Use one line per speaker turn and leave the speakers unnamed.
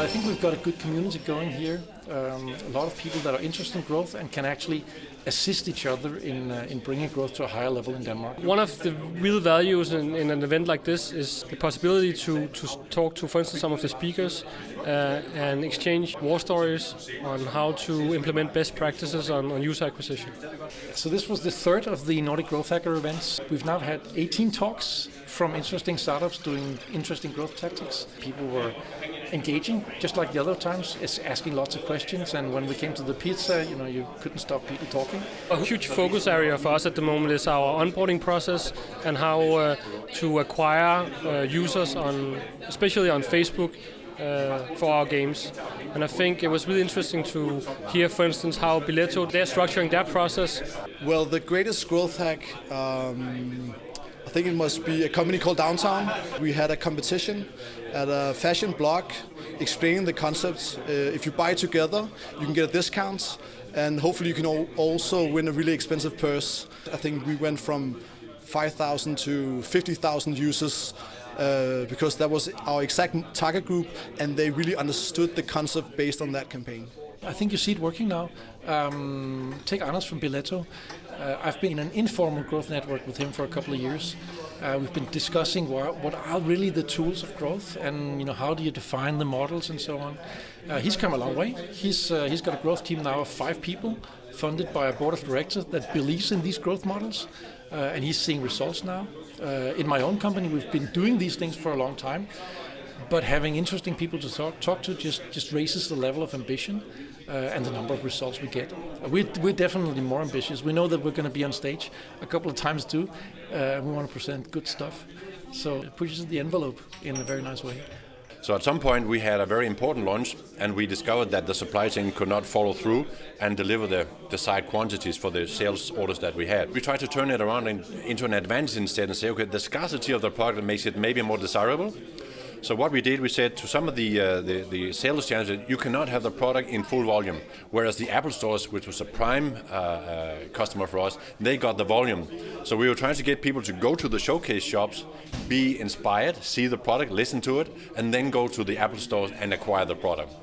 I think we've got a good community going here. A lot of people that are interested in growth and can actually assist each other in bringing growth to a higher level in Denmark.
One of the real values in an event like this is the possibility to talk to, for instance, some of the speakers and exchange war stories on how to implement best practices on user acquisition.
So this was the third of the Nordic Growth Hacker events. We've now had 18 talks from interesting startups doing interesting growth tactics. People were engaging, just like the other times, asking lots of questions. And when we came to the pizza, you couldn't stop people talking.
A huge focus area for us at the moment is our onboarding process and how to acquire users especially on Facebook, for our games. And I think it was really interesting to hear, for instance, how Billetto, they're structuring their process.
Well, the greatest growth hack, I think it must be a company called Downtown. We had a competition at a fashion blog explaining the concepts. If you buy together, you can get a discount, and hopefully you can also win a really expensive purse. I think we went from 5,000 to 50,000 users because that was our exact target group, and they really understood the concept based on that campaign.
I think you see it working now. Take Anders from Billetto. I've been in an informal growth network with him for a couple of years. We've been discussing what are really the tools of growth, and how do you define the models and so on. He's come a long way. He's got a growth team now of 5 people, funded by a board of directors that believes in these growth models, and he's seeing results now. In my own company, we've been doing these things for a long time, but having interesting people to talk to just raises the level of ambition and the number of results we get. We're definitely more ambitious. We know that we're going to be on stage a couple of times too. We want to present good stuff. So it pushes the envelope in a very nice way.
So at some point we had a very important launch, and we discovered that the supply chain could not follow through and deliver the desired quantities for the sales orders that we had. We tried to turn it around into an advantage instead and say, okay, the scarcity of the product makes it maybe more desirable. So what we did, we said to some of the sales channels, you cannot have the product in full volume, whereas the Apple stores, which was a prime customer for us, they got the volume. So we were trying to get people to go to the showcase shops, be inspired, see the product, listen to it, and then go to the Apple stores and acquire the product.